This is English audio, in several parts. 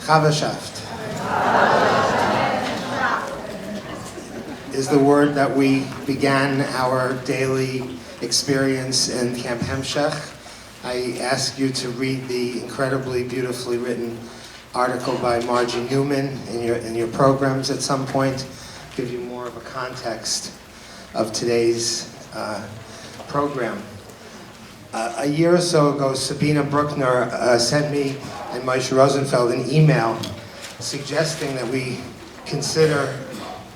Chavashaft is the word that we began our daily experience in Camp Hemshech. I ask you to read the incredibly beautifully written article by Margie Newman in your programs at some point, give you more of a context of today's program. A year or so ago, Sabina Bruckner sent me and Moshe Rosenfeld an email suggesting that we consider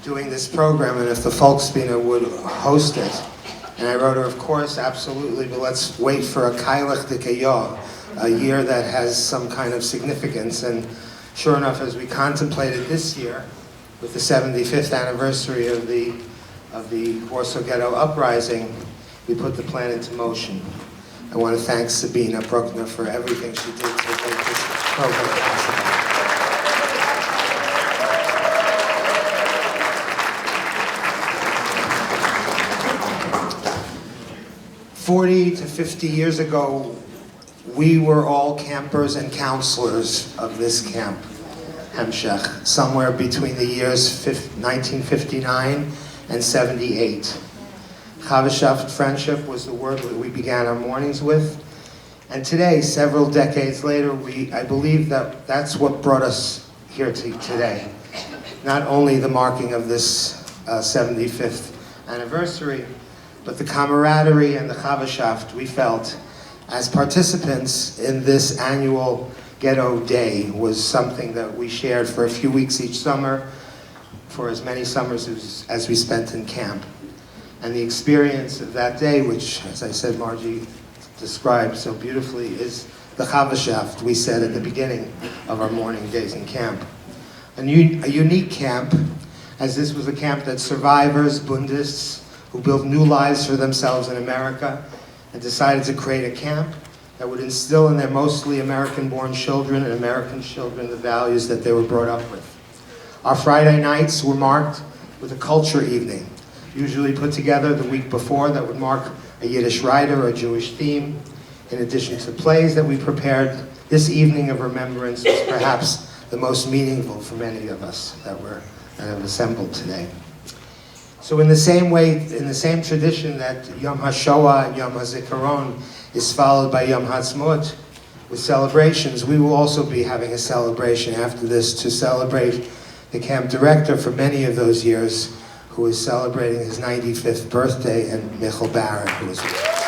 doing this program and if the Volksbühne would host it. And I wrote her, of course, absolutely, but let's wait for a Kailach de Kayo, a year that has some kind of significance. And sure enough, as we contemplated this year, with the 75th anniversary of the Warsaw Ghetto Uprising, we put the plan into motion. I want to thank Sabina Bruckner for everything she did to make this program possible. 40 to 50 years ago, we were all campers and counselors of this camp, Hemshech, somewhere between the years 1959 and 78. Chavashaft, friendship, was the word that we began our mornings with. And today, several decades later, I believe that that's what brought us here today. Not only the marking of this 75th anniversary, but the camaraderie and the Chavashaft we felt as participants in this annual Ghetto Day was something that we shared for a few weeks each summer, for as many summers as we spent in camp. And the experience of that day, which, as I said, Margie described so beautifully, is the Chavashaft we said at the beginning of our morning days in camp. A unique camp, as this was a camp that survivors, Bundists, who built new lives for themselves in America and decided to create a camp that would instill in their mostly American-born children and American children the values that they were brought up with. Our Friday nights were marked with a culture evening, usually put together the week before, that would mark a Yiddish writer or a Jewish theme. In addition to plays that we prepared, this evening of remembrance was perhaps the most meaningful for many of us that have assembled today. So in the same way, in the same tradition that Yom HaShoah and Yom HaZikaron is followed by Yom HaTzmaut with celebrations, we will also be having a celebration after this to celebrate the camp director for many of those years, who is celebrating his 95th birthday, and Michael Barrett, who is with us.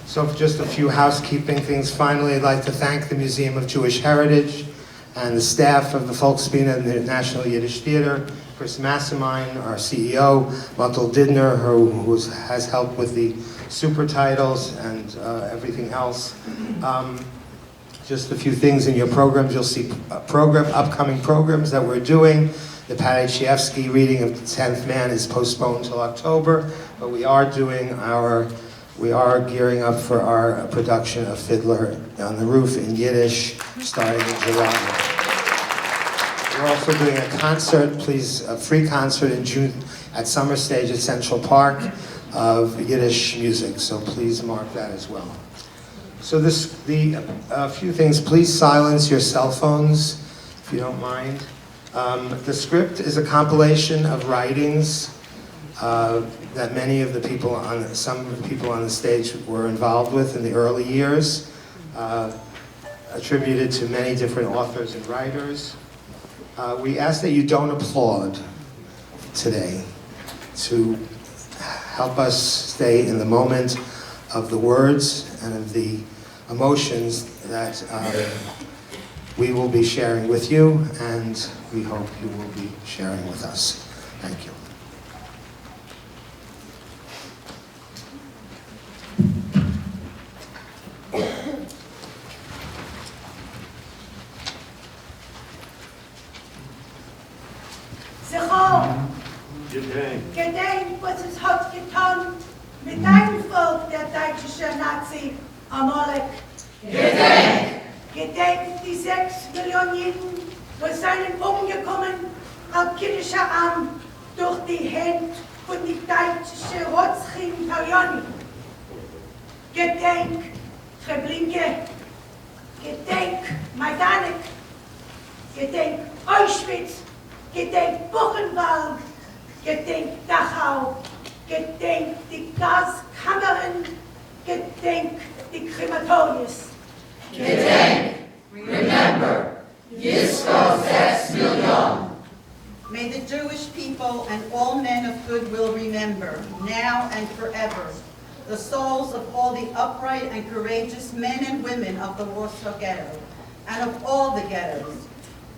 So just a few housekeeping things. Finally, I'd like to thank the Museum of Jewish Heritage and the staff of the Volksbühne and the National Yiddish Theater, Chris Massimine, our CEO, Matel Didner, who has helped with the super titles and everything else. Just a few things in your programs. You'll see upcoming programs that we're doing. The Padachevsky reading of The 10th Man is postponed till October, but we are gearing up for our production of Fiddler on the Roof in Yiddish, starting in July. We're also doing a concert, a free concert in June at Summer Stage at Central Park of Yiddish music, so please mark that as well. So a few things, please silence your cell phones, if you don't mind. The script is a compilation of writings that many of the people some of the people on the stage were involved with in the early years, attributed to many different authors and writers. We ask that you don't applaud today, to help us stay in the moment of the words and of the emotions that we will be sharing with you, and we hope you will be sharing with us. Thank you. Gedenk, was es hat getan mit deinem Volk, der deutsche Nazi Amalek. Gedenk! Gedenk die 6 Millionen Juden, wo seien umgekommen, als jüdischer Arm durch die Hände von die deutsche Rotzchimperioni. Gedenk Treblinka, gedenk Majdanek, gedenk Auschwitz, gedenk Buchenwald, gedenk Dachau, gedenk die Gaskammern, gedenk die Krematorius. Gedenk, remember, Yisko 6 million. May the Jewish people and all men of goodwill remember, now and forever, the souls of all the upright and courageous men and women of the Warsaw Ghetto, and of all the ghettos,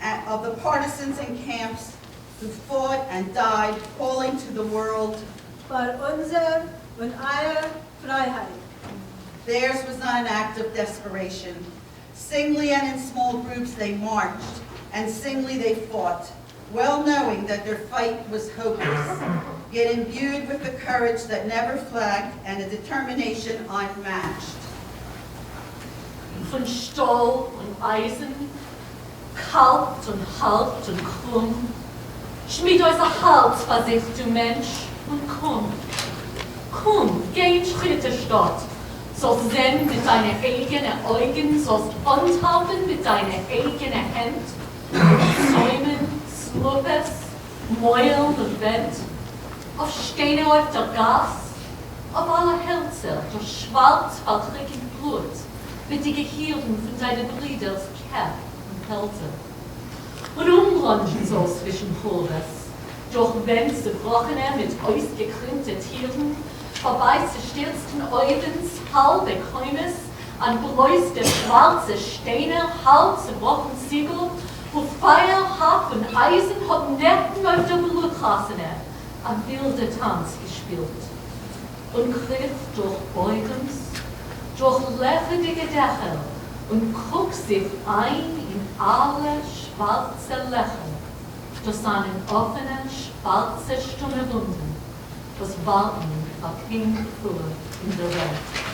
and of the partisans in camps who fought and died, calling to the world, Für unsere und eure Freiheit. theirs was not an act of desperation. Singly and in small groups they marched, and singly they fought, well knowing that their fight was hopeless, yet imbued with the courage that never flagged and a determination unmatched. Von Stahl und Eisen, kalt und hart und krumm, schmied unser Herz für sich, du Mensch, und komm. Komm, geh in Schritte statt, sollst sehen mit deinen eigenen Augen, sollst antappen mit deinen eigenen Händen, Säumen, Sluppes, Mäuel und Wind, auf Steine auf der Gas, auf alle Herzen, durch schwarz vertrickend Blut, mit den Gehirnen von deinen Brüders Kerl und Kälte. Und umrunchen so zwischen Pulvers, durch Wände gebrochene mit ausgekrümmten Tieren, vorbei zerstürzten Eubens, halbe Kräumes, an bläuste schwarze Steine, halb zerbrochen Siegel, wo Feuer, Hab und Eisen haben Nerven auf der Blutrassene, ein wilder Tanz gespielt. Und griff durch Beugens, durch lebendige Dächer und krug sich ein in alle schwarze Löcher, durch seinen offenen, schwarze, stumme Wunden, das Warten auf Hinfuhr in der Welt.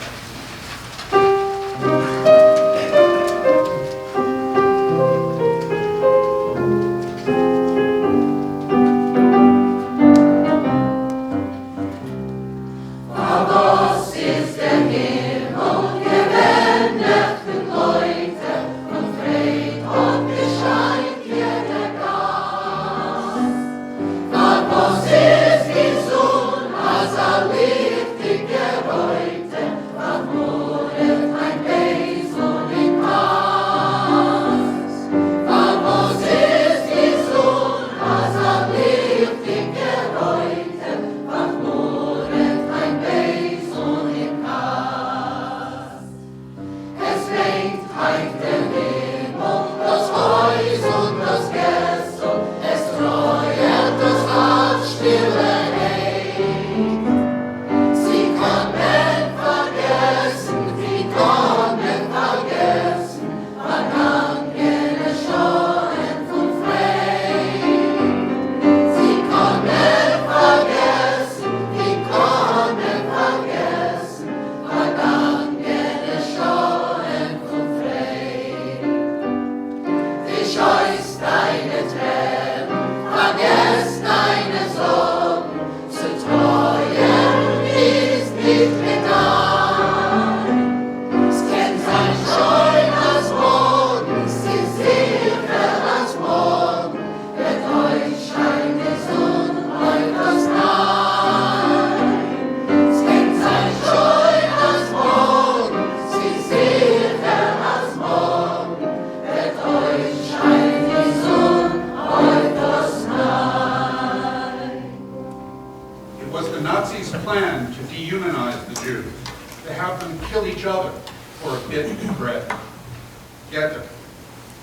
Ghetto,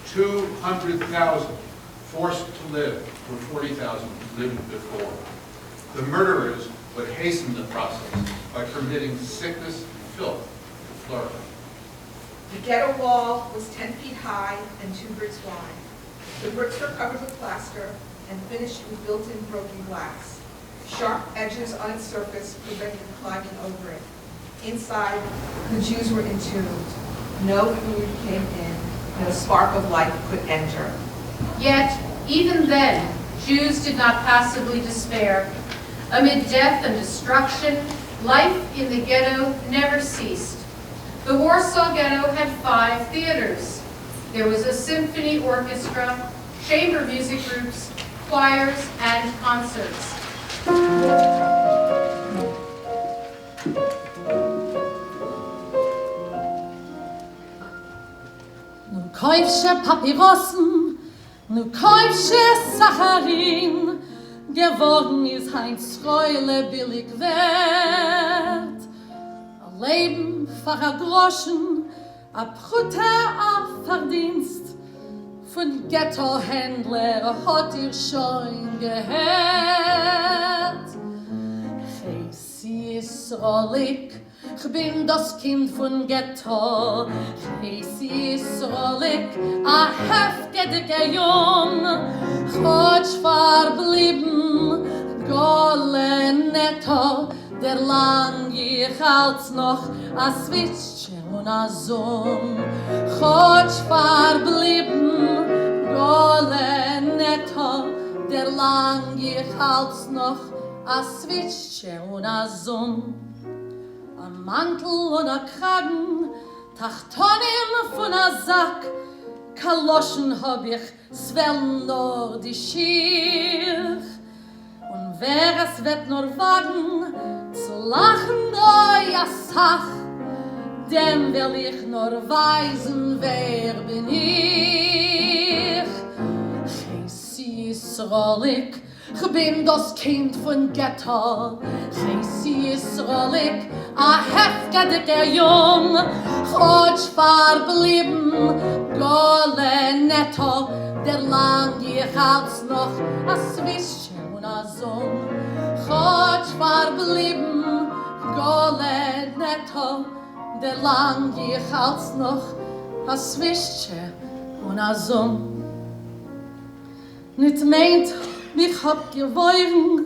200,000 forced to live where 40,000 lived before. The murderers would hasten the process by permitting sickness and filth to flourish. The ghetto wall was 10 feet high and 2 bricks wide. The bricks were covered with plaster and finished with built-in broken glass. Sharp edges on its surface prevented climbing over it. Inside, the Jews were entombed. No food came in, no spark of life could enter. Yet, even then, Jews did not passively despair. Amid death and destruction, life in the ghetto never ceased. The Warsaw Ghetto had 5 theaters. There was a symphony orchestra, chamber music groups, choirs, and concerts. Nu kaufsche Papyrossen, nu kaufsche Sacharin, geworden ist Heinz Reule billig wert. A Leben für a Groschen, a Brute a Verdienst, von Ghetto-Händler hat ihr schon gehört. Hey, sie ist rollig, ich bin das Kind von Ghetto. Hey, sie ist rollig, a heftiger Jung. Gott verblieben, Gole netto, der lang ich als noch a Switche und a Song. Gott verblieben, Gole netto, der lang ich als noch a Switche und a Song. A Mantel und a Kragen, Tachtonim von a Sack, Kaloschen hab ich, swellen nur die Schirr. Und wer es wird nur wagen, zu lachen oi a Sach, dem will ich nur weisen, wer bin ich. Hey, sie ist rollig, ich bin das Kind von Ghetto. Hey, sie ist rollig, a heftiger Jung. Gott verblieben, Gole netto, der lang ich als noch a Swisschen und a Song. Gott verblieben, Gole netto, der lang ich als noch a Swisschen und a Song. Nicht meint, mich hab gewohren,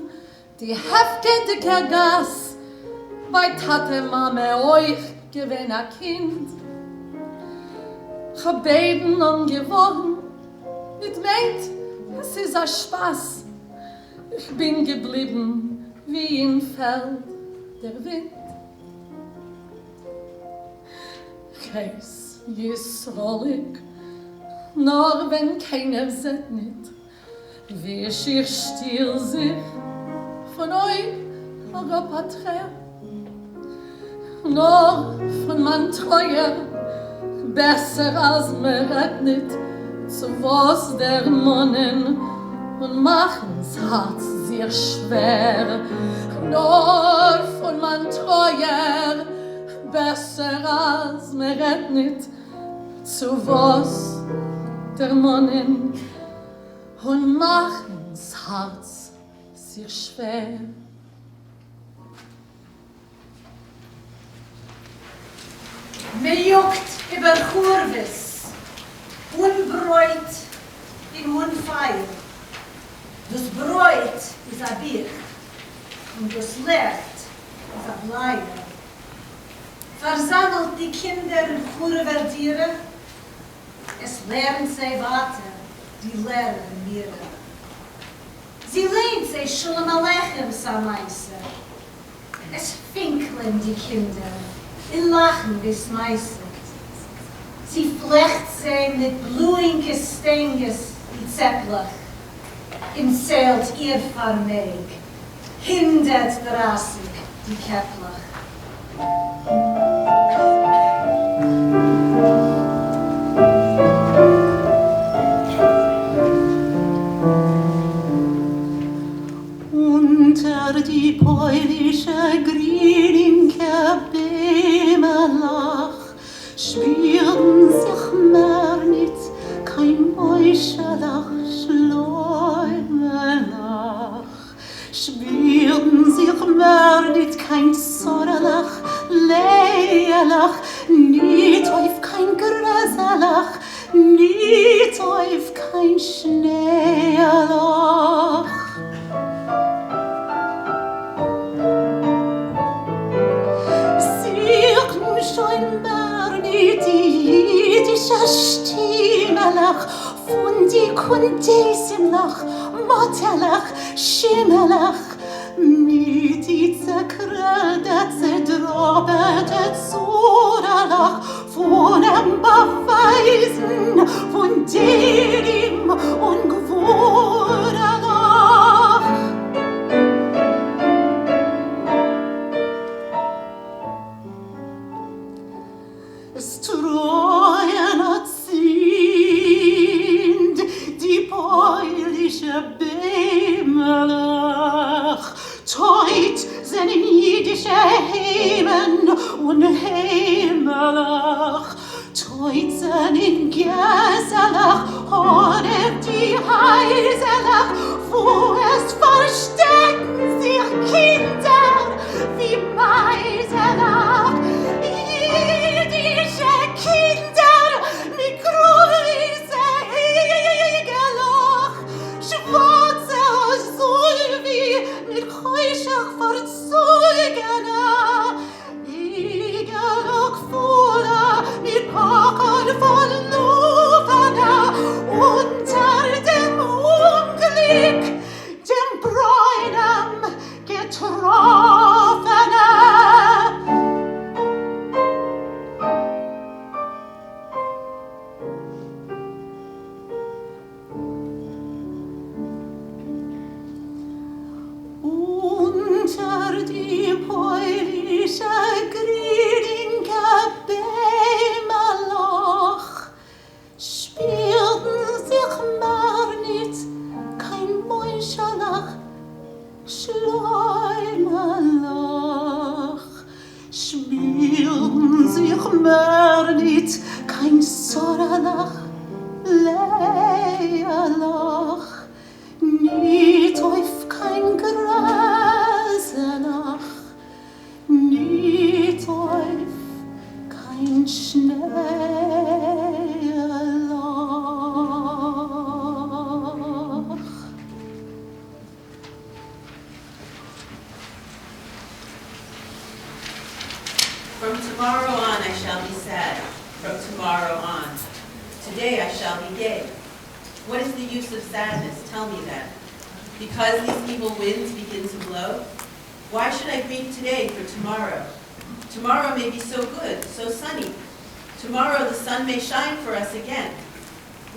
die heftige Gas, bei Tate Mame euch gewinn a Kind. Ich hab beten und gewohren, nicht meint, es ist a Spaß. Ich bin geblieben wie im Feld der Wind. Keis ist rollig, nur wenn keiner sieht nicht, wie ich still sich von euch Europaträer. Nur von man Treue, besser als mir nicht, zu was der Monnen und machen's Herz sehr schwer. Nur von man Treue, besser als mir nicht, zu was der Monnen und machen's Herz sehr schwer. Mir juckt über Kurves, Unbräut im Unfeil. Das Bräut ist a Bier und das Licht ist a Bleier. Versammelt die Kinder in Kurvertiere, es lernen sie weiter, die lernen mir. Sie lehnt sich Shalom Aleichem Samaise. Es finkeln die Kinder, in Lachen bis meistens. Sie flecht sie mit bluinke Stenges wie Zepplich. Im Zelt ihr Vermeig, 130 die Kepplich. Unter die polnische Grielinke Bemelach spüren sich mehr nicht kein Meuschelach, Schleumelach. Spüren sich mehr nicht kein Sorrelach, Leelach, nicht auf kein Gräselach, nicht auf kein Schneelach. Scheinbar nicht die jüdische Stimmelach von die Kundesimlach, Mottelach, Schimmelach, die zerkrödet, zerdrobet, zuralach, von em Beweisen, von dem ungewuralach. Es treuen hat sind die bäuliche Bämelach, teut seinen jüdische Heimen und Heimelach, teut seinen Geselach, oder die Heiselach, wo es verstecken sich Kinder wie Meiselach. Jüdische Kinder mit große Egelach, schwarze Säuvi mit Keuschach verzogene, Egelach voller mit Packern von Lufene, unter dem Unglück, dem Bräunem getroffene. Unter die polnische Grielinge Bämelach spielten sich mehr nicht kein Mäuscherlach, Schleimelach, spielten sich mehr nicht kein Sorrelach, Leerlach, nicht auf kein Gräselach, nicht auf kein Schnellach. From tomorrow on I shall be sad, from tomorrow on. Today I shall be gay. What is the use of sadness? Tell me that. Because these evil winds begin to blow? Why should I grieve today for tomorrow? Tomorrow may be so good, so sunny. Tomorrow the sun may shine for us again.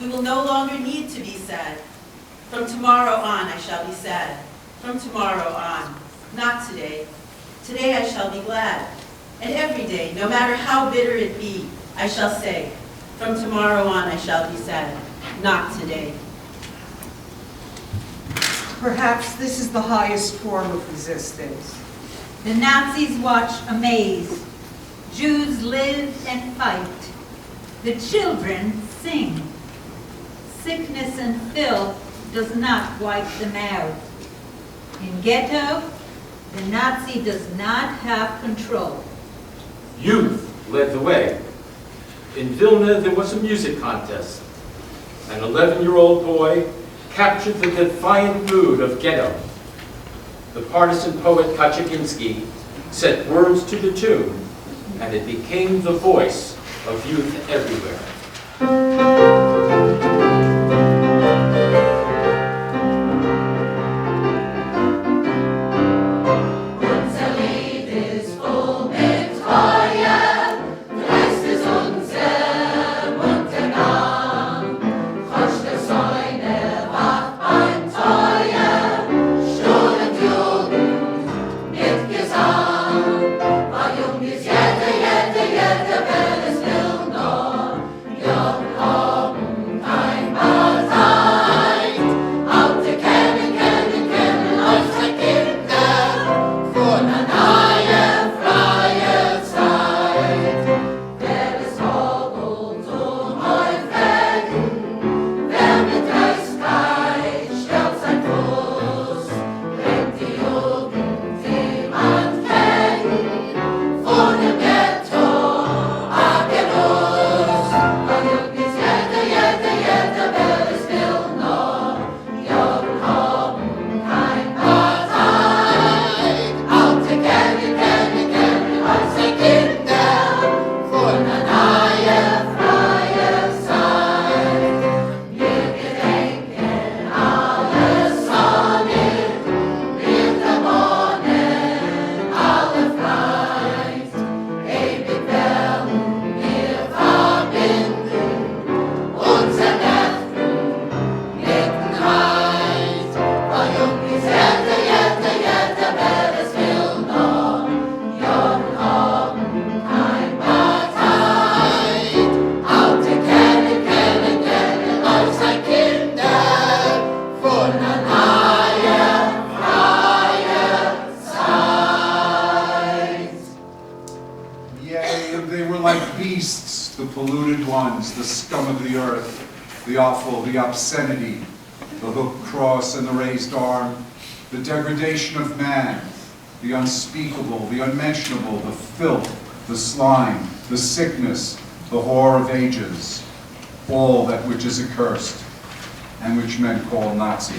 We will no longer need to be sad. From tomorrow on I shall be sad. From tomorrow on. Not today. Today I shall be glad. And every day, no matter how bitter it be, I shall say, from tomorrow on I shall be sad. Not today. Perhaps this is the highest form of resistance. The Nazis watch amazed. Jews live and fight. The children sing. Sickness and filth does not wipe them out. In Ghetto, the Nazi does not have control. Youth led the way. In Vilna, there was a music contest. An 11-year-old boy captured the defiant mood of Ghetto. The partisan poet Kaczynski set words to the tune, and it became the voice of youth everywhere. Oh beasts, the polluted ones, the scum of the earth, the offal, the obscenity, the hooked cross and the raised arm, the degradation of man, the unspeakable, the unmentionable, the filth, the slime, the sickness, the horror of ages, all that which is accursed, and which men call Nazi.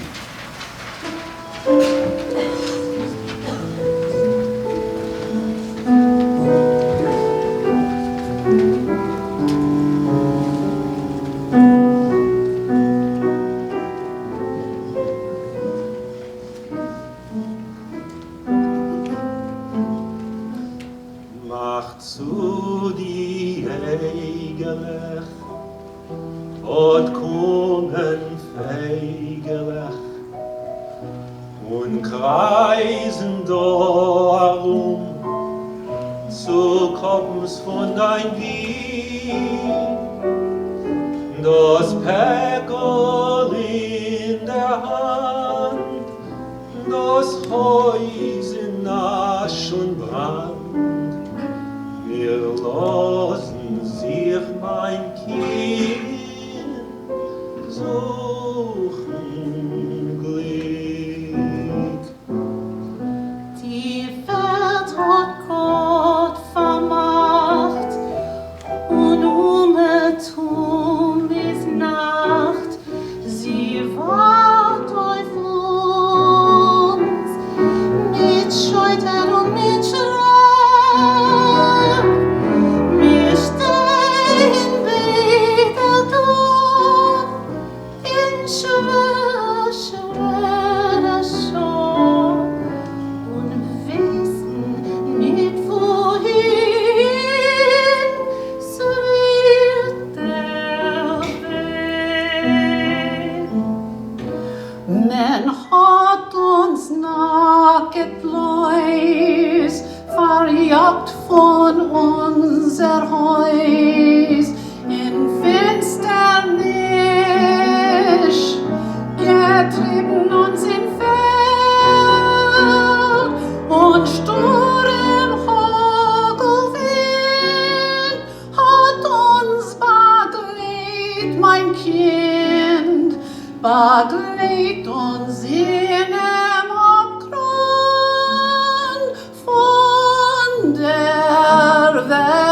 Macht zu die Eigelech, und kommen Feigelech, und kreisen darum, zu kommens von dein Wien, das Päckerl in der Hand, das Haus in Asch und Brand. Wir lassen sich mein Kind suchen Glück. Die Welt hat Gott vermacht und Tum ist Nacht. Sie wart auf uns mit Scheuter und mit Schreck. Wir stehen beide da in schwerer Schau und wissen nicht wohin, so wird der Weg. Man hat uns nacketleis verjagt von unser Haus in Finsternis, getrieben uns in Feld und Sturm, Hagelwind hat uns begleit, mein Kind, begleit uns in dem Abgrund von der Welt.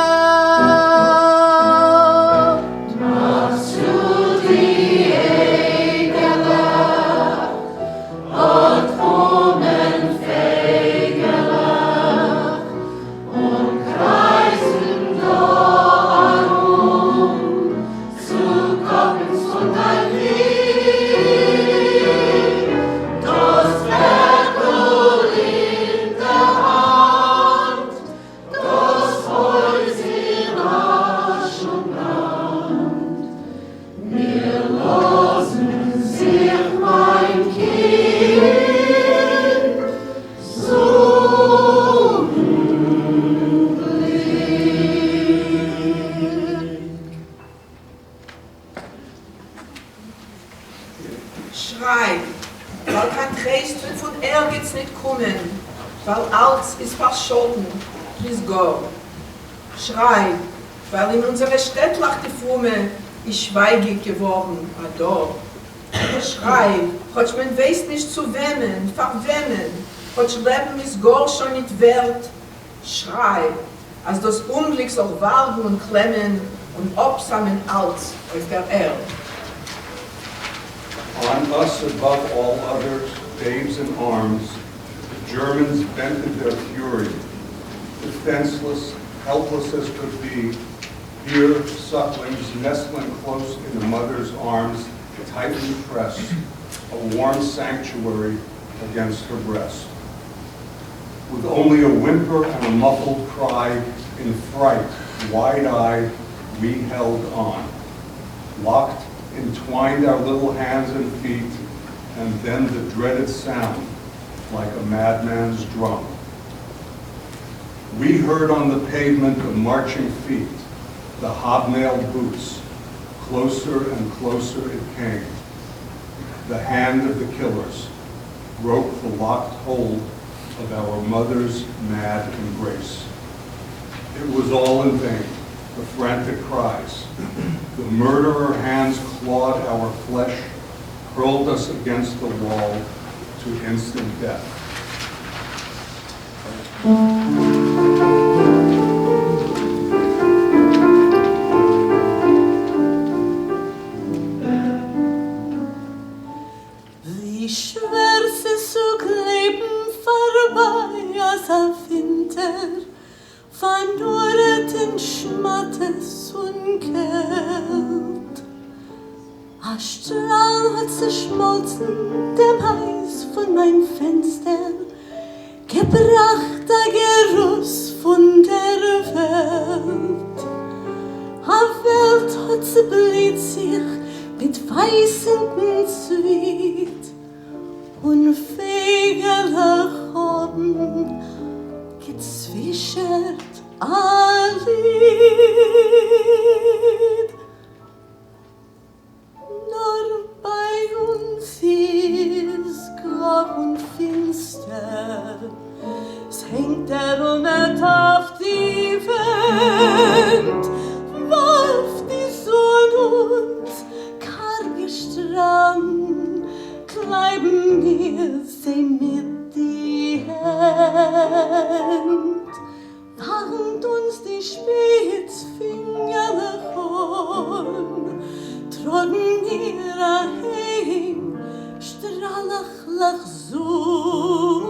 Machst du die Egele und kommen Fegele und kreisen darum, zu kommen von dein Lieb, das Werkel in der Hand, das Holz in Asch und Brand. Wir lassen sich mein Kind suchen Schrei, weil kein Christ wird von Ehrgeiz nicht kommen, weil alles ist verscholten, bis Gott. Schrei, weil in unserer Städtlach die Fume ist schweigig geworden, ador. Schrei, хоть man weiß nicht zu wemmen, verwemmen, хоть Leben ist gar schon nicht wert. Schrei, als das Unglück soll warten und klemmen und absammeln alles auf der Erde. On us above all others, babes in arms, the Germans vented their fury. Defenseless, helpless as could be, here sucklings nestling close in the mother's arms, tightly pressed, a warm sanctuary against her breast. With only a whimper and a muffled cry, in fright, wide-eyed, we held on. Locked, entwined our little hands and feet, and then the dreaded sound, like a madman's drum. We heard on the pavement the marching feet, the hobnailed boots. Closer and closer it came. The hand of the killers broke the locked hold of our mother's mad embrace. It was all in vain. the frantic cries. The murderer hands clawed our flesh, hurled us against the wall to instant death. Wie schwer es ist zu leben vorbei als ein Winter, verloret in Schmattes und Kält. Ein Strahl hat zerschmolzen dem Eis von mein Fenster, gebracht ein Geruss von der Welt. A Welt hat zerblüht sich mit weißenden Zwiet und Fegerlach haben gezwischert ein Lied. Nur bei uns ist grau und finster, es hängt der Unnet auf die Wand, warf die Sonne uns karge Strand, kleiben wir sie mit die Hand. Warnt uns die Spitzfinger an, trocken wir heim, strahlach Sonn.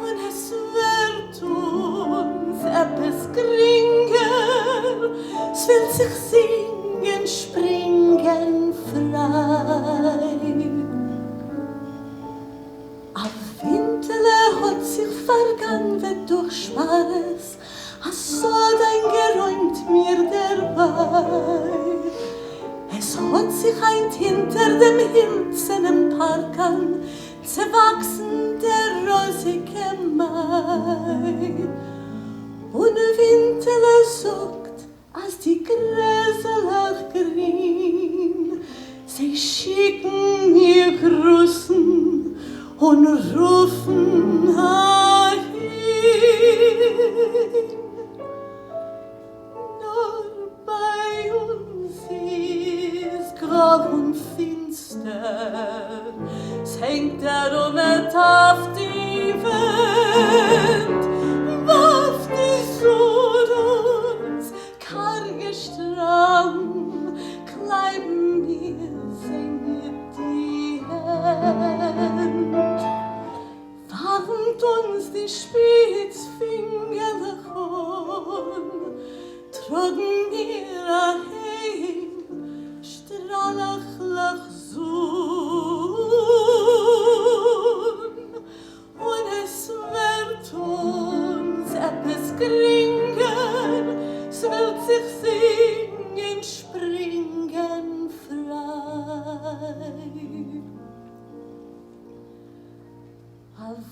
Und es wird uns etwas geringer, es will sich singen, springen frei. A Windle hat sich vergangen, wird durch Schwares, a Soden geräumt mir dabei. Es hat sich eint hinter dem Hilzen im Park an, zerwachsen der rosige Mai. Und Windle sagt, als die Gräser grün, sie schicken ihr Grüßen und rufen ein. Nur bei uns ist grau und finster, es hängt der Unnet auf die Wand, warf die Sonne uns karge Strand, kleiben wir sie mit die Hand. Warnt uns die Spitzfinger an, trocken wir heim, strahlach Sonn. Und es wird uns etwas geringer, es wird sich singen, springen frei.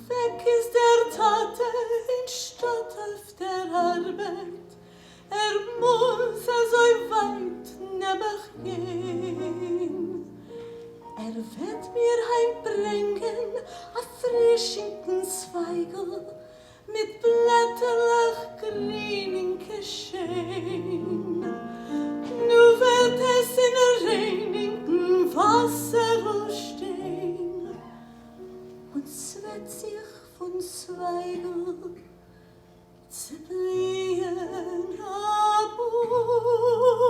Weg ist der Tate in Stadt auf der Arbeit, muss so weit nebach gehen. Wird mir heimbringen a frischigen Zweigel mit blätterlach grünen Geschehen. Nu wird es in reinigen Wasser stehen und es wird sich von Zweigel zerblühen a Bäum.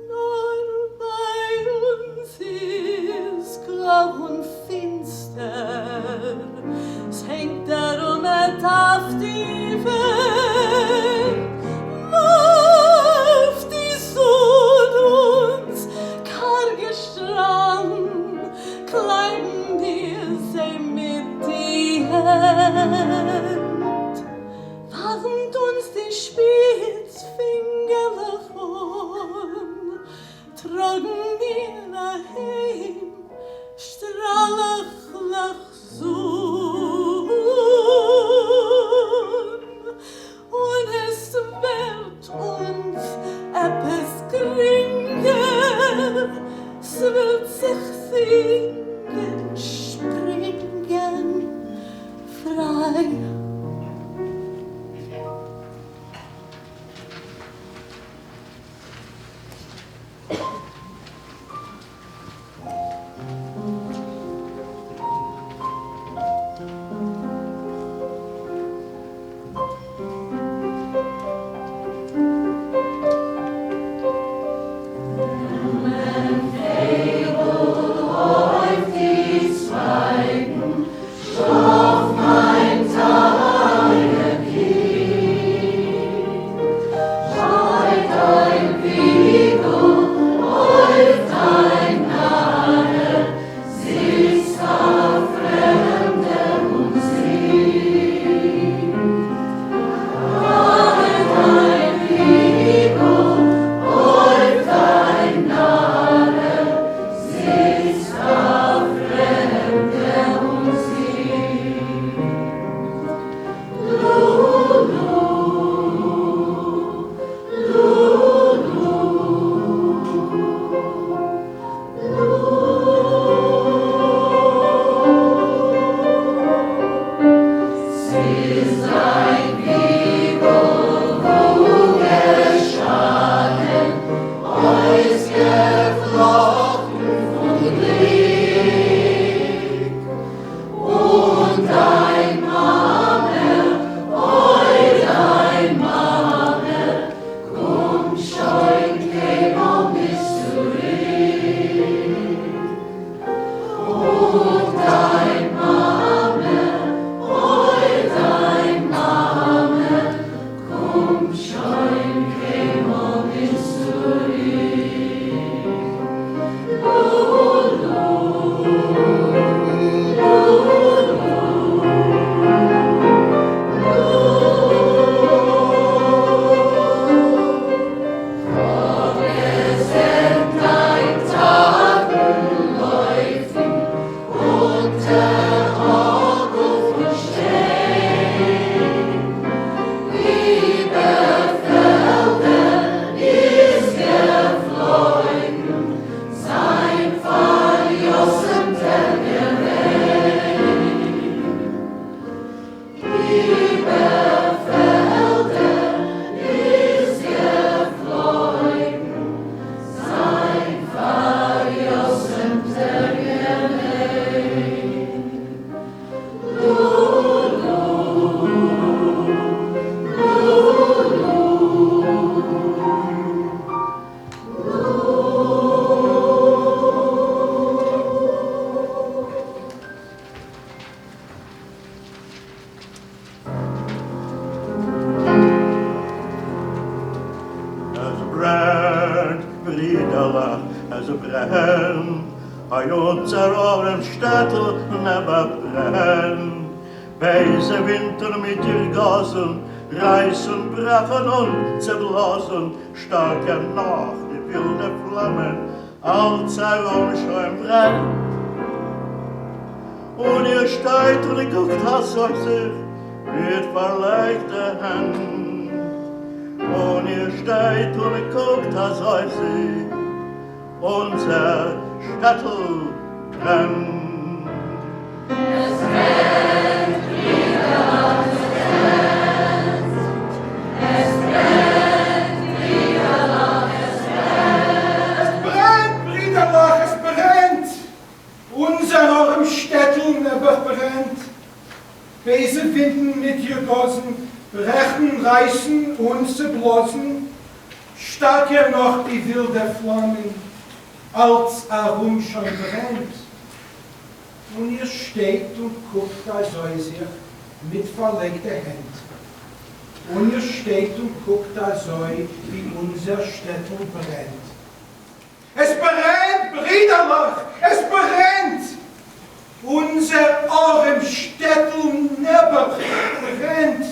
Nur bei uns ist grau und finster, es hängt der Unnet auf die Welt, warf die Sonne uns karge Strand, kleiben wir sie mit die Hand. Warnt uns die Spitzfinger an, trocken wir heim, strahlach Sonn. Und es wird uns etwas geringer, es wird sich singen, springen frei. bei uns eurem Städtel nimmer brennt. Beise Winter mit ihr Gassen, reißen, brechen und zerblasen, starke Nacht, die wilde Flammen, als herum schon brennt. Und ihr steht und guckt aus auf sich mit verlegten Händen. Und ihr steht und guckt aus auf sich, unser Städtel brennt. Es brennt wieder, es brennt. Es brennt wieder, es brennt. Es brennt, Brüderlach, es brennt. Unser Städtel brennt. Böse Winden mit ihr Gossen, brechen, reißen und zerblasen. Stärker noch die wilde Flammen, als herum schon brennt. Und ihr steht und guckt als euch mit verlegter Hand. Und ihr steht und guckt als euch, wie unser Städtel brennt. Es brennt, Brüderlach, es brennt! Unser arm Städtel neber brennt.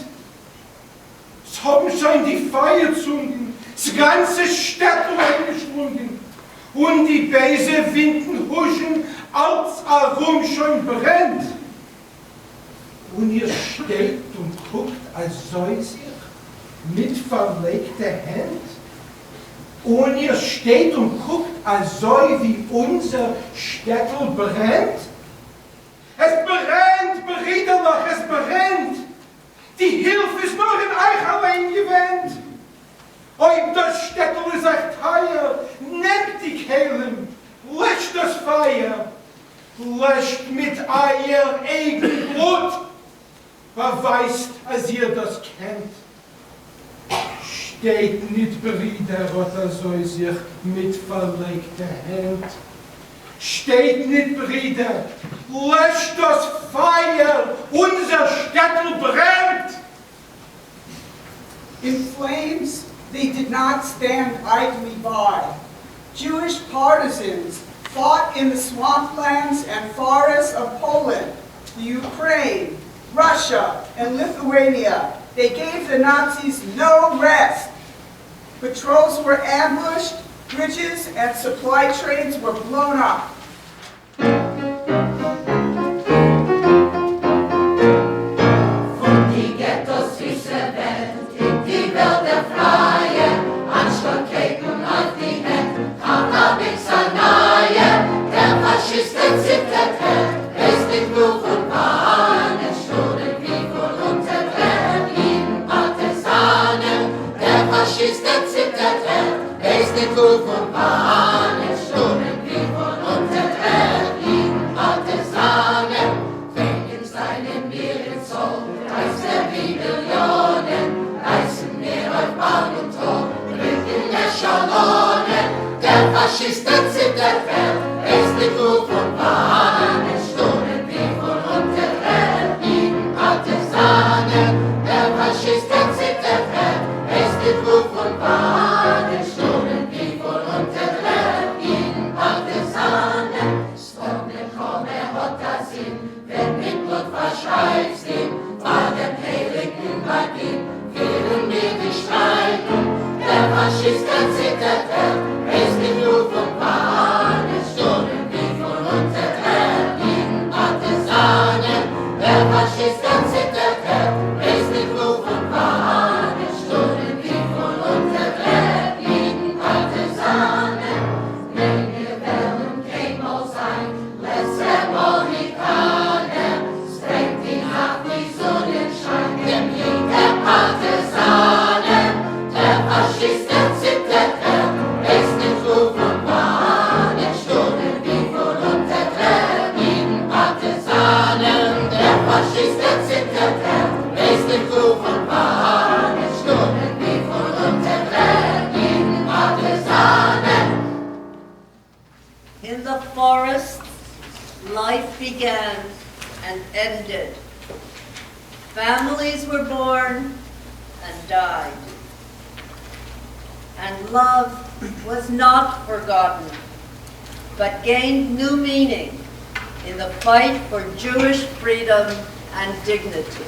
Es haben schon die Feuerzungen, das ganze Städtel eingeschwungen. Und die böse Winden huschen, als herum schon brennt. Und ihr steht und guckt, als sei sich mit verlegter Hand. Und ihr steht und guckt, als sei wie unser Städtel brennt. Es brennt, Brüderlach, es brennt. Die Hilfe ist nur in euch allein gewendet. Ob das Städtel ist euch teuer, nehmt die Kehlen, löscht das Feuer, löscht mit euer eigenen Blut, beweist, als ihr das kennt. Steht nicht, Brüder, oder soll sich mit verlegter Hand. Steht nicht, Brüder, löscht das Feuer, unser Städtel brennt. In flames, they did not stand idly by. Jewish partisans fought in the swamplands and forests of Poland, the Ukraine, Russia, and Lithuania. They gave the Nazis no rest. Patrols were ambushed, bridges and supply trains were blown up. Von die Ghettos süße Welt in die wilde Freie, Anstockketten auf die Hände, Cannabis an Nahe, der Faschisten zittert her, ist nicht nur von Bahnen, Stunden wie von Untertränen, lieben Partisanen, der Faschisten zittert her, ist nicht nur von Bahnen, Stunden wie von Untertränen, lieben Partisanen, wegen seinem Meeren Zoll, reißt wie Millionen, reißen mehr auf Bahn und Tor, rücken Echalonen, der Faschisten zittert her, ist nicht nur von Bahnen, Stunden wie von Untertränen, lieben Partisanen, der Faschisten zittert her, ist nicht nur von Bahnen, Stunden wie von Untertränen, lieben Partisanen, Stonne komme hat das Sinn, wenn mit Blut verschreibst ihn, war dem Heiligen bei ihm, wären wir die Streiten, der Faschisten zittert her, ist nicht nur von Bahnen, Stunden wie von Untertränen, lieben Partisanen, der Faschisten zittert her, ist nicht nur von Bahnen, Stunden wie von Untertränen, lieben Partisanen, wenn wir werden kein Mal sein, letzter Mohikaner, sprengt die Nacht wie Sonnenschein, dem Lied der Partisanen, der Faschisten zittert her, ist nicht nur von Bahnen, Stunden wie von Untertränen, lieben Partisanen, der Faschisten zittert her, ist nicht nur von Bahnen, Stunden wie von Untertränen, lieben Partisanen. In the forest, life began and ended. Families were born and died. And love was not forgotten, but gained new meaning in the fight for Jewish freedom and dignity.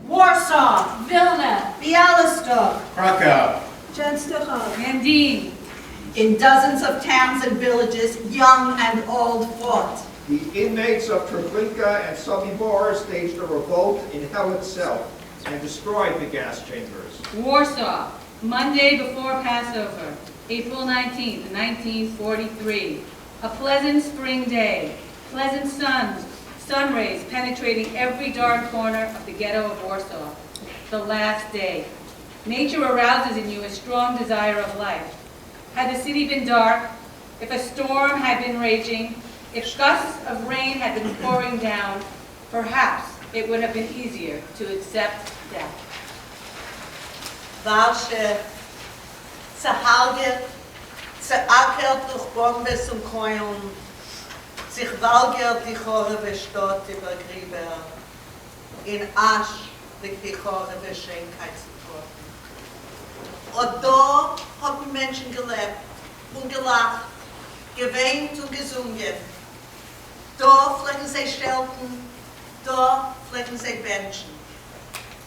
Warsaw, Vilna, Bialystok, Krakow, Mendin, in dozens of towns and villages, young and old fought. The inmates of Treblinka and Sobibor staged a revolt in hell itself and destroyed the gas chambers. Warsaw, Monday before Passover, April 19th, 1943. A pleasant spring day, pleasant sun rays penetrating every dark corner of the ghetto of Warsaw. The last day. Nature arouses in you a strong desire of life. Had the city been dark, if a storm had been raging, if gusts of rain had been pouring down, perhaps it would have been easier to accept death. Walsche, zerhalget, zerackert durch Bombes und Keulen, sich walgert die Choreve Stott über Grieber, in Asch liegt die Choreve Schönheitsgeburt. Und da haben Menschen gelebt und gelacht, geweint und gesungen. Da flecken sie Schelten, da flecken sie Menschen.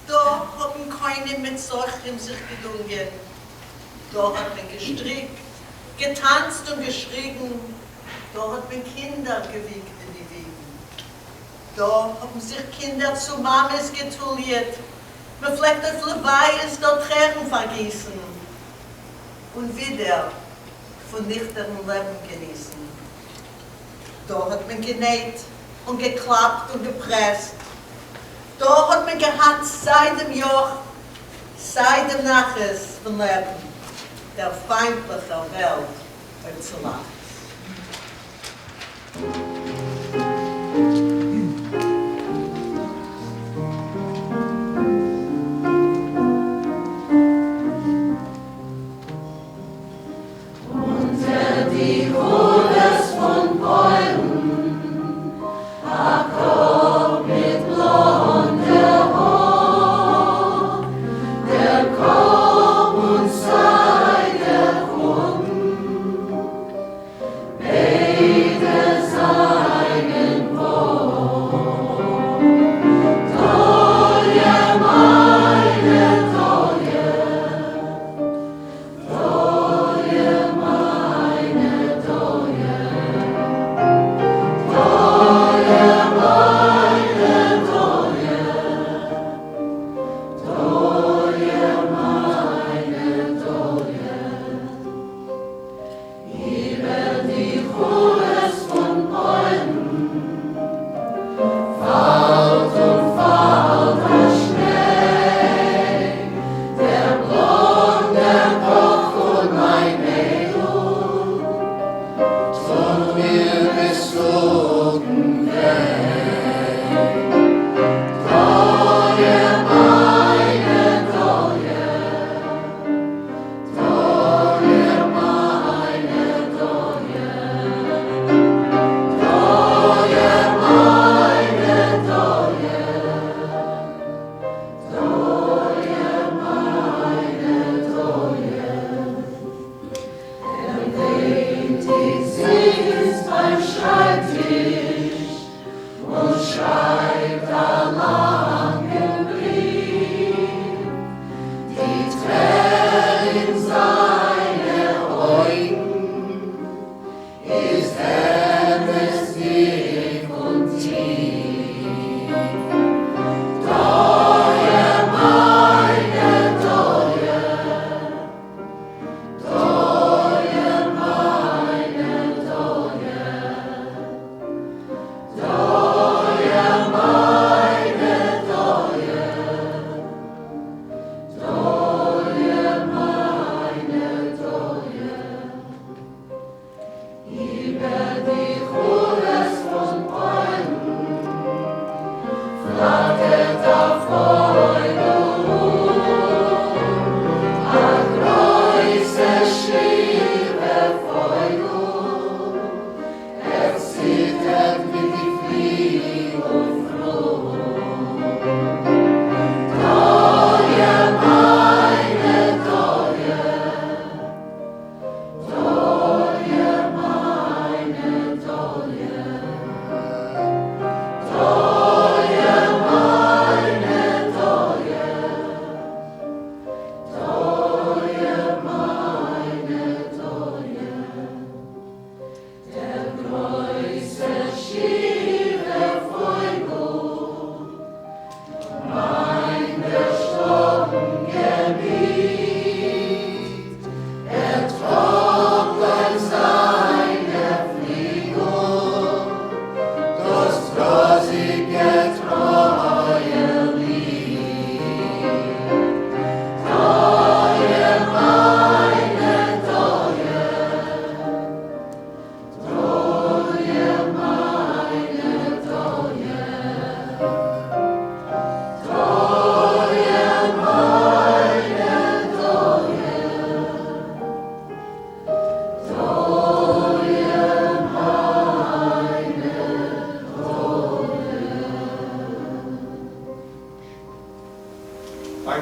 Da haben keine mit Sorgen sich gedungen. Da hat man gestrickt, getanzt und geschrien. Da hat man Kinder gewiegt in die Wiegen. Da haben sich Kinder zu Mames getuliert. Man fleckt auf Lebeis, da Tränen vergießen. Und wieder von nüchternem Leben genießen. Da hat man genäht und geklappt und gepresst. Da hat man gehabt seit dem Joch, seit dem Naches von Leben, der feindlichen Welt zu lachen. Unter die Ruhe von Bäumen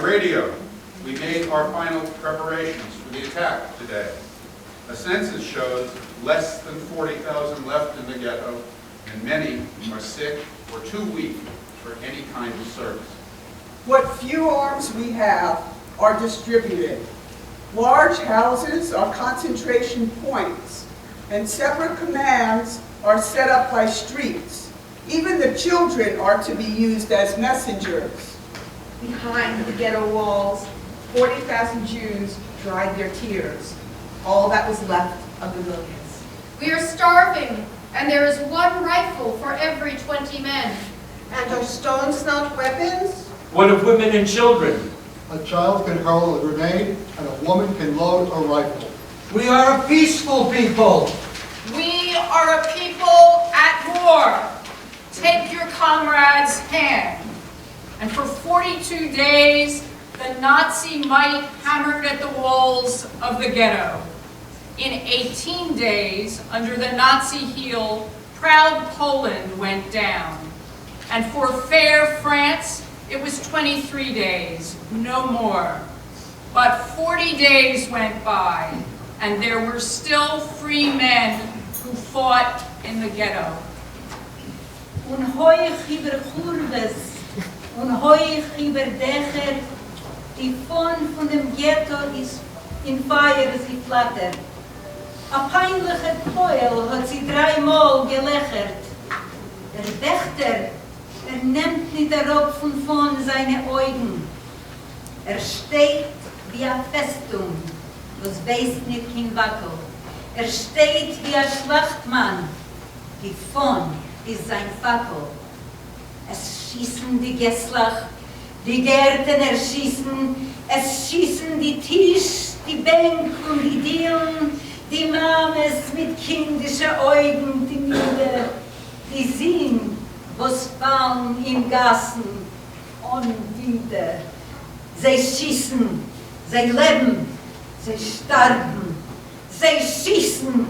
radio, we made our final preparations for the attack today. A census shows less than 40,000 left in the ghetto, and many are sick or too weak for any kind of service. What few arms we have are distributed. Large houses are concentration points, and separate commands are set up by streets. Even the children are to be used as messengers. Behind the ghetto walls, 40,000 Jews dried their tears, all that was left of the millions. We are starving, and there is one rifle for every 20 men. And are stones not weapons? What of women and children? A child can hurl a grenade, and a woman can load a rifle. We are a peaceful people. We are a people at war. Take your comrade's hand. And for 42 days, the Nazi might hammered at the walls of the ghetto. In 18 days, under the Nazi heel, proud Poland went down. And for fair France, it was 23 days, no more. But 40 days went by, and there were still free men who fought in the ghetto. Und hoch über Kurves, und hoch über Dächer, die von dem Ghetto ist in Feier, sie flattert. A peinlicher Keul hat sie dreimal gelächert. Der Wächter, nimmt nicht darauf von seine Augen. Steht wie eine Festung, was weiß nicht hinwackel. Steht wie ein Schlachtmann, die von ist sein Fackel. Es schießen die Gesslach, die Gärten erschießen, es schießen die Tisch, die Bänke und die Dielen, die Mames mit kindischen Augen, die Müde, die sehen, was fallen im Gassen und wieder. Sie schießen, sie leben, sie sterben, sie schießen,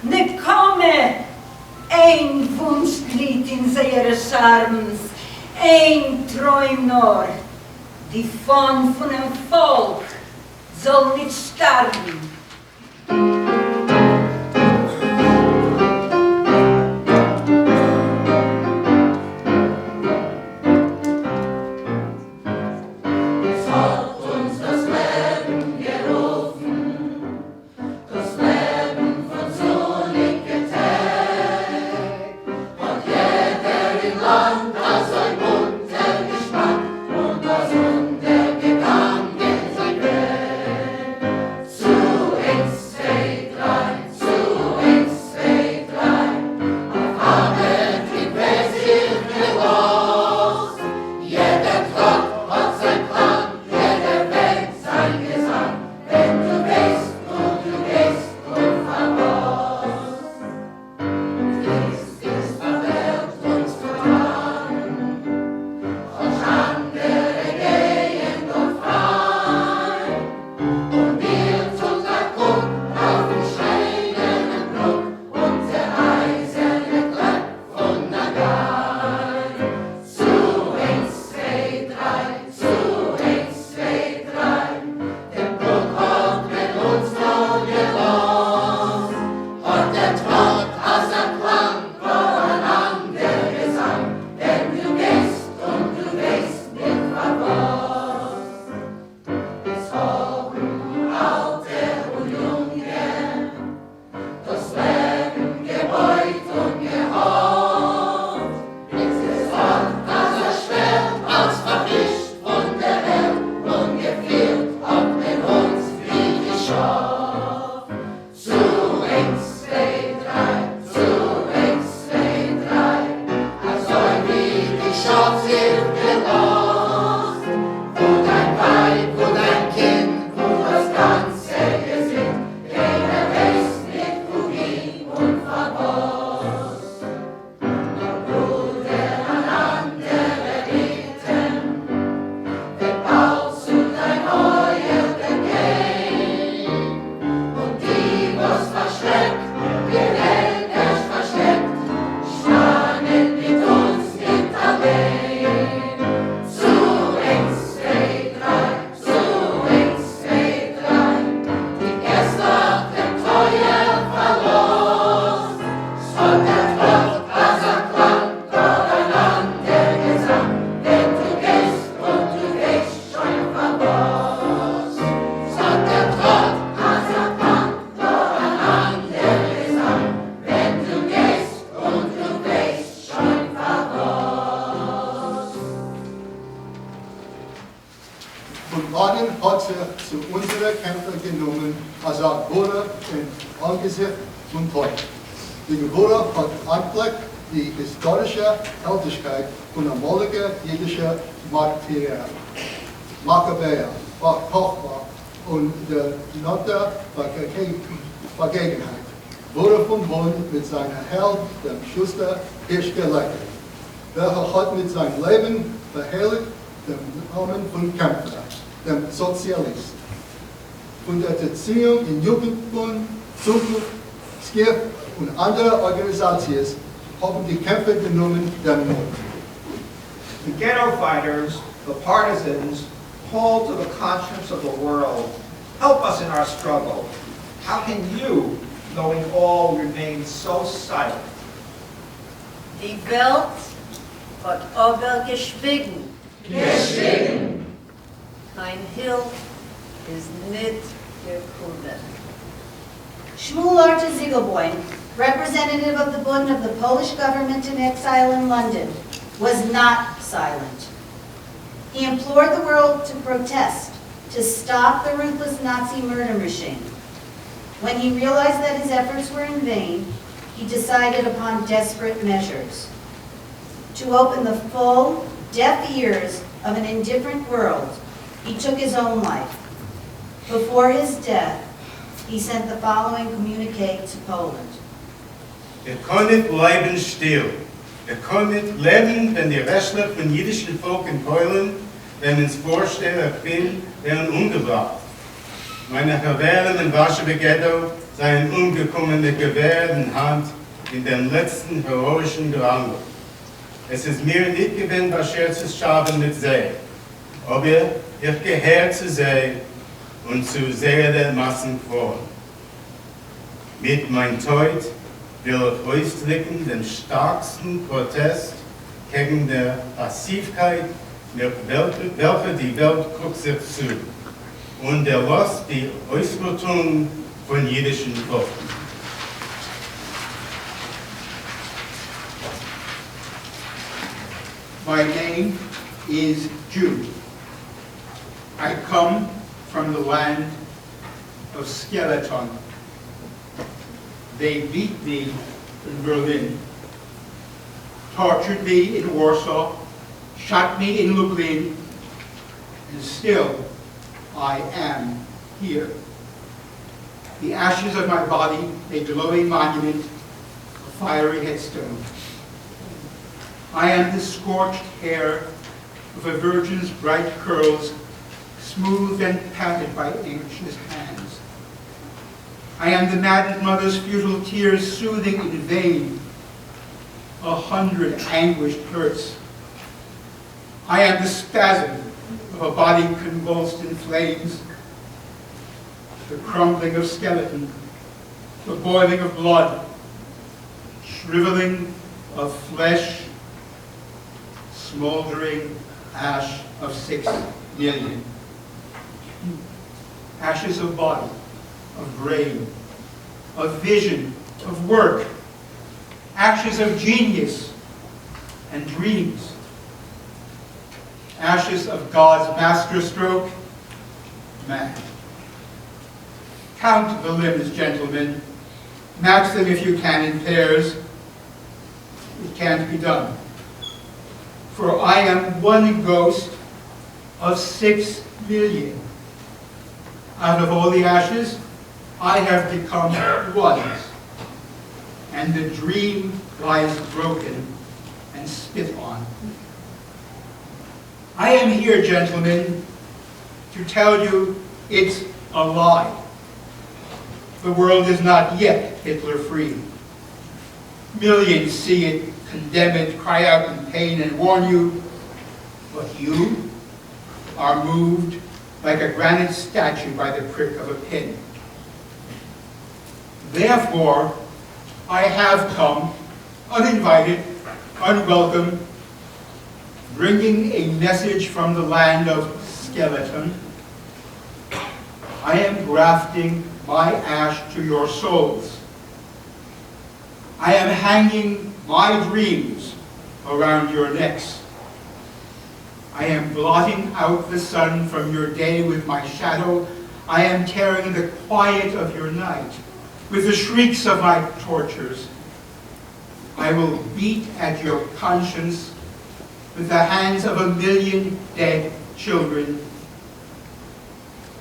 nicht komme. Ein Wunschlied in ihre Charmes, ein Träum nur, die von dem Volk soll nicht sterben. Versteckt, standen mit uns hinter Orden hat sich zu unseren Kämpfern genommen, als Bruder in Angesicht und Tod. Die Bruder hat Anblick die historische Ältigkeit von amaliger jüdischer Makkabäer, Kochbar und der Notte Vergegenheit. Wurde vom Bund mit seiner Held, dem Schuster, geleitet. Welcher hat mit seinem Leben verherrlicht den Namen von Kämpfer, dem Sozialist. Von der Erziehung in Jugendbund, Zukunft, Skiff und andere Organisationen haben die Kämpfer genommen den Mund. The ghetto fighters, the partisans, call to the conscience of the world. Help us in our struggle. How can you, knowing all, remain so silent? Die Welt hat aber geschwiegen. Kein Hilf ist nicht gekommen. Shmuel Arta Ziegelboim, representative of the Bund of the Polish government in exile in London, was not silent. He implored the world to protest, to stop the ruthless Nazi murder machine. When he realized that his efforts were in vain, he decided upon desperate measures. To open the full, deaf ears of an indifferent world, he took his own life. Before his death, he sent the following communique to Poland. Kann nicht bleiben still. Kann nicht leben, wenn die Restler von jüdischen Volk in Polen, wenn ins Vorsteher bin, werden umgebracht. Meine Verwehren im Warschauer Ghetto seien umgekommene Gewehr in Hand in den letzten heroischen Drang. Es ist mir nicht gewinnt, was zu schaffen mit See, aber ich gehöre zu See und zu See der Massenqual. Mit meinem Tod will ich ausdrücken den stärksten Protest gegen die Passivkeit, mit welcher die Welt guckt sich zu, und erlässt die Ausbeutung von jüdischen Volken. My name is Jude. I come from the land of Skeleton. They beat me in Berlin, tortured me in Warsaw, shot me in Lublin, and still I am here. The ashes of my body, a glowing monument, a fiery headstone. I am the scorched hair of a virgin's bright curls, smoothed and patted by anxious hands. I am the maddened mother's futile tears, soothing in vain 100 anguished hurts. I am the spasm of a body convulsed in flames, the crumbling of skeleton, the boiling of blood, shriveling of flesh, smoldering ash of 6 million. Ashes of body, of brain, of vision, of work, ashes of genius and dreams, ashes of God's masterstroke, man. Count the limbs, gentlemen. Match them if you can in pairs. It can't be done. For I am one ghost of 6 million. Out of all the ashes, I have become one, and the dream lies broken and spit on. I am here, gentlemen, to tell you it's a lie. The world is not yet Hitler-free. Millions see it, condemn it, cry out in pain and warn you, but you are moved like a granite statue by the prick of a pin. Therefore, I have come, uninvited, unwelcome, bringing a message from the land of skeleton. I am grafting my ash to your souls. I am hanging my dreams around your necks. I am blotting out the sun from your day with my shadow. I am tearing the quiet of your night with the shrieks of my tortures. I will beat at your conscience with the hands of 1,000,000 dead children,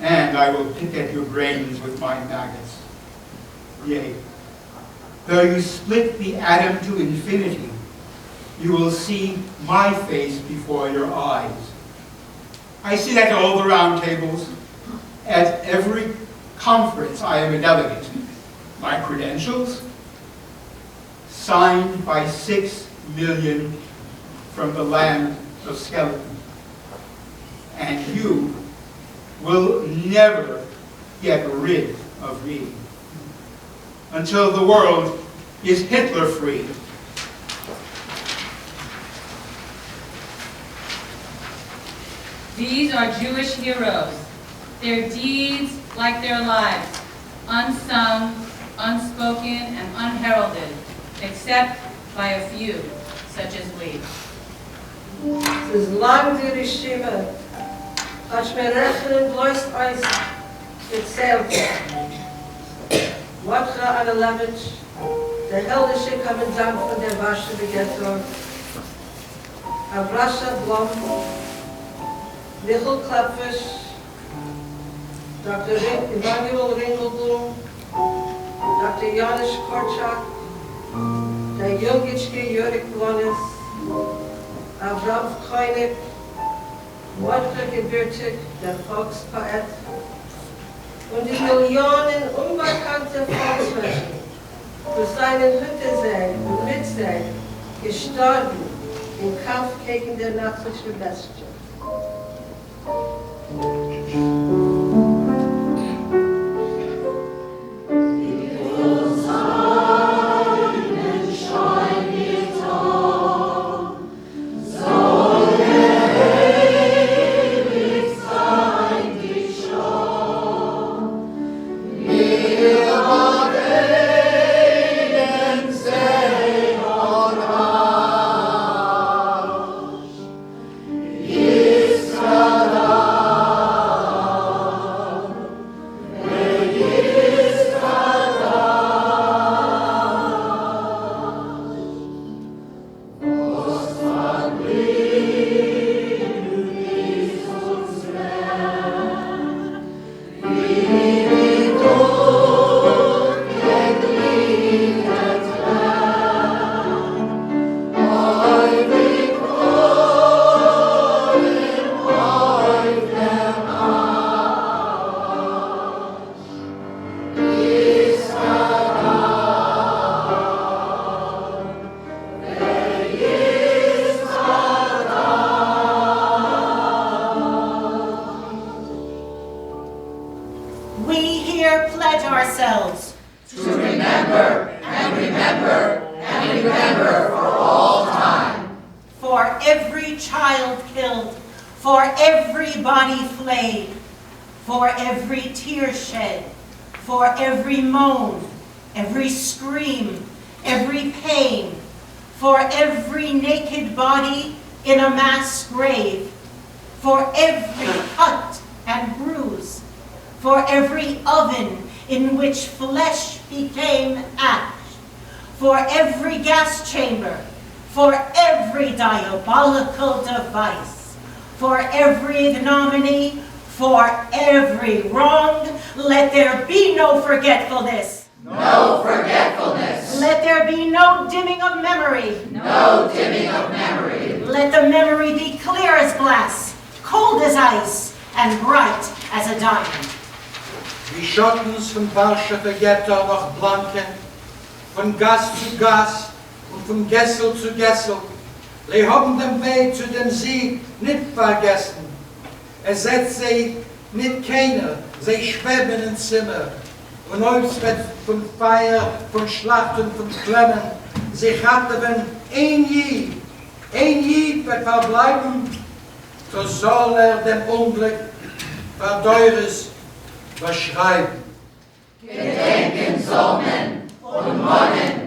and I will pick at your brains with my maggots. Yea, though you split the atom to infinity, you will see my face before your eyes. I sit at all the round tables. At every conference I am a delegate. My credentials, signed by 6 million from the land of skeletons. And you will never get rid of me until the world is Hitler-free. These are Jewish heroes, their deeds like their lives, unsung, unspoken, and unheralded, except by a few, such as we. Es ist lang die Stimme, als mir rechnen bloß eins gezählt. Wodka Adalevich, der heldische Kommandant von der Warsaw Ghetto, Avrasha Blom, Michael Klepfisch, Dr. Emanuel Ringelblum, Dr. Janusz Korczak, der Jungitschke Jörg Blonis, Avram Koenig, Wodka gebürtig, der Volkspoet, und die Millionen unbekannte Volksmenschen, für seinen Hüttesee und Mitsee, gestorben im Kampf gegen die nazische Bestie. In which flesh became ash, for every gas chamber, for every diabolical device, for every ignominy, for every wrong, let there be no forgetfulness. No forgetfulness. Let there be no dimming of memory. No dimming of memory. Let the memory be clear as glass, cold as ice, and bright as a diamond. Wie Schottens von Warschauer Ghetto noch blanken, von Gas zu Gas und von Gessel zu Gessel, sie haben den Weg zu dem Sieg nicht vergessen. Setzt sie nicht keiner, sie schweben im Zimmer. Und uns wird von Feier, von Schlacht und von Klemmen, sie hatten ein Jid wird verbleiben, so soll dem Unglück verdeures beschreiben. Gedenken Sommen und Monnen